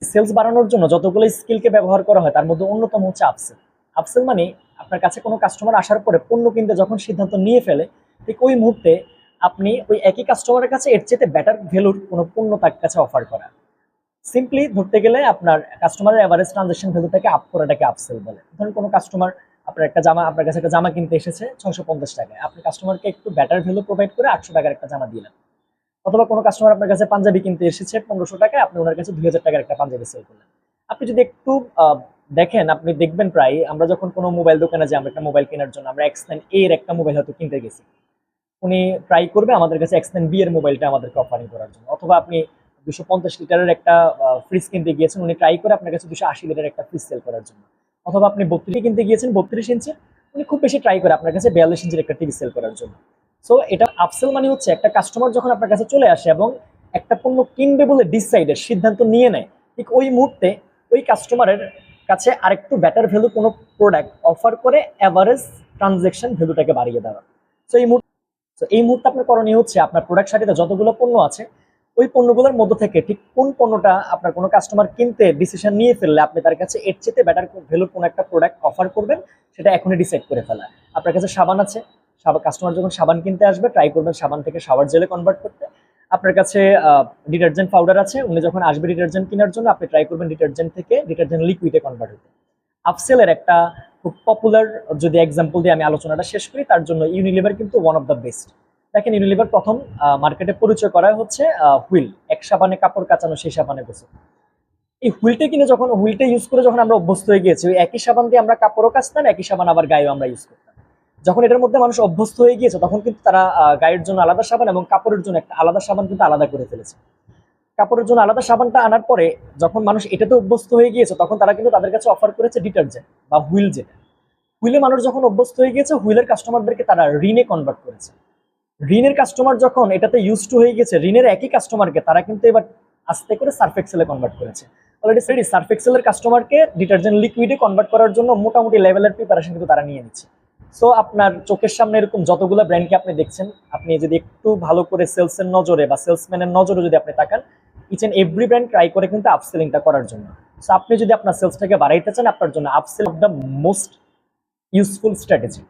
Sales বাড়ানোর জন্য যতগুলো স্কিলকে ব্যবহার করা হয় তার মধ্যে অন্যতম হচ্ছে আপসেল। আপসেল মানে আপনার কাছে কোনো কাস্টমার আসার পরে পণ্য কিনতে যখন সিদ্ধান্ত নিয়ে ফেলে, ঠিক ওই মুহূর্তে আপনি ওই একই কাস্টমারের কাছে এর চেয়ে বেটার ভ্যালুর কোনো পণ্য তার কাছে অফার করা। সিম্পলি ধরতে গেলে আপনার কাস্টমারের এভারেজ ট্রানজাকশন ভ্যালুটাকে আপ করাটাকে আপসেল বলে। ধরুন কোনো কাস্টমার আপনার কাছে একটা জামা কিনতে এসেছে 650 টাকায়, আপনি কাস্টমারকে একটু বেটার ভ্যালু প্রোভাইড করে 800 টাকার একটা জামা দিলেন। অথবা কোনো কাস্টমার আপনার কাছে পাঞ্জাবি কিনতে এসেছে 1500 টাকায়, আপনি ওনার কাছে 2000 টাকার একটা পাঞ্জাবি সেল করলেন। আপনি যদি একটু দেখেন, আপনি দেখবেন প্রায় আমরা যখন কোনো মোবাইল দোকানে যাই, আমরা একটা মোবাইল কেনার জন্য আমরা এক্স নাইন এর একটা মোবাইল হয়তো কিনতে গেছি, উনি ট্রাই করবে আমাদের কাছে এক্স নাইন বি এর মোবাইলটা আমাদেরকে অফারিং করার জন্য। অথবা আপনি 250 লিটারের একটা ফ্রিজ কিনতে গিয়েছেন, উনি ট্রাই করে আপনার কাছে 280 লিটারের একটা ফ্রিজ সেল করার জন্য। অথবা আপনি 32 কিনতে গিয়েছেন 32 ইঞ্চি, উনি খুব বেশি ট্রাই করে আপনার কাছে 42 ইঞ্চির একটা টিভি সেল করার জন্য। সো এটা আপসেল মানে হচ্ছে একটা কাস্টমার যখন আপনার কাছে চলে আসে এবং একটা পণ্য কিনবে বলে ডিসাইডের সিদ্ধান্ত নিয়ে নেয়, ঠিক ওই মুহূর্তে ওই কাস্টমারের কাছে আরেকটু বেটার ভ্যালু কোনো প্রোডাক্ট অফার করে এভারেজ ট্রানজেকশন ভ্যালুটাকে বাড়িয়ে দেওয়া। সো এই মুহূর্তে আপনার করণীয় হচ্ছে আপনার প্রোডাক্ট সারিতে যতগুলো পণ্য আছে ওই পণ্যগুলোর মধ্য থেকে ঠিক কোন পণ্যটা আপনার কোনো কাস্টমার কিনতে ডিসিশন নিয়ে ফেললে আপনি তার কাছে এর চেয়ে বেটার ভ্যালুর কোনো একটা প্রোডাক্ট অফার করবেন, সেটা এখনই ডিসাইড করে ফেলা। আপনার কাছে সাবান আছে, কাস্টমার যখন সাবান কিনতে আসবে ট্রাই করবেন সাবান থেকে শাওয়ার জেলে কনভার্ট করতে। আপনার কাছে ডিটারজেন্ট পাউডার আছে, উনি যখন আসবে ডিটারজেন্ট কেনার জন্য আপনি ট্রাই করবেন ডিটারজেন্ট থেকে ডিটারজেন্ট লিকুইডে কনভার্ট হতে। আপসেলের একটা খুব পপুলার যদি এক্সাম্পল দিয়ে আমি আলোচনাটা শেষ করি, তার জন্য ইউনিলিভার কিন্তু ওয়ান অফ দ্য বেস্ট। দেখেন, ইউনিলিভার প্রথম মার্কেটে পরিচয় করা হচ্ছে হুইল, এক সাবানে কাপড় কাচানো সেই সাবানে গোসল। এই হুইলটা কিনে যখন হুইলটা ইউজ করে যখন আমরা অভ্যস্ত হয়ে গিয়েছি, ওই একই সাবান দিয়ে আমরা কাপড়ও কাচতাম, একই সাবান আবার গায়েও আমরা ইউজ করতাম। যখন এটার মধ্যে মানুষ অভ্যস্ত হয়ে গিয়েছে তখন কিন্তু তারা গায়ের জন্য আলাদা সাবান এবং কাপড়ের জন্য একটা আলাদা সাবান কিন্তু আলাদা করে ফেলেছে। কাপড়ের জন্য আলাদা সাবানটা আনার পরে যখন মানুষ এটাতে অভ্যস্ত হয়ে গিয়েছে তখন তারা কিন্তু তাদের কাছে অফার করেছে ডিটারজেন্ট বা হুইল। যেটা হুইলে মানুষ যখন অভ্যস্ত হয়ে গিয়েছে, হুইলের কাস্টমারদেরকে তারা ঋণে কনভার্ট করেছে। ঋণের কাস্টমার যখন এটাতে ইউজ টু হয়ে গেছে, ঋণের একই কাস্টমারকে তারা কিন্তু এবার আস্তে করে সার্ফ এক্সেলে কনভার্ট করেছে। অলরেডি সেটি সার্ফ এক্সেলের কাস্টমারকে ডিটারজেন্ট লিকুইডে কনভার্ট করার জন্য মোটামুটি লেভেলের প্রিপারেশন কিন্তু তারা নিয়ে নিচ্ছে। সো আপনার চোখের সামনে এরকম যতগুলো ব্র্যান্ডকে আপনি দেখছেন, আপনি যদি একটু ভালো করে সেলসের নজরে বা সেলসম্যানের নজরে যদি আপনি তাকান, each and every brand try করে কিন্তু আপসেলিংটা করার জন্য। সো আপনি যদি আপনার সেলসটাকে বাড়াইতে চান, আপনার জন্য upsell of the most useful strategy.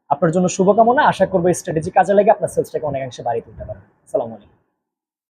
আপনার জন্য শুভকামনা, আশা করবো এই স্ট্র্যাটেজি কাজে লেগে আপনার সেলসটাকে অনেকাংশে বাড়িয়ে তুলতে পারবেন। আসসালামু আলাইকুম।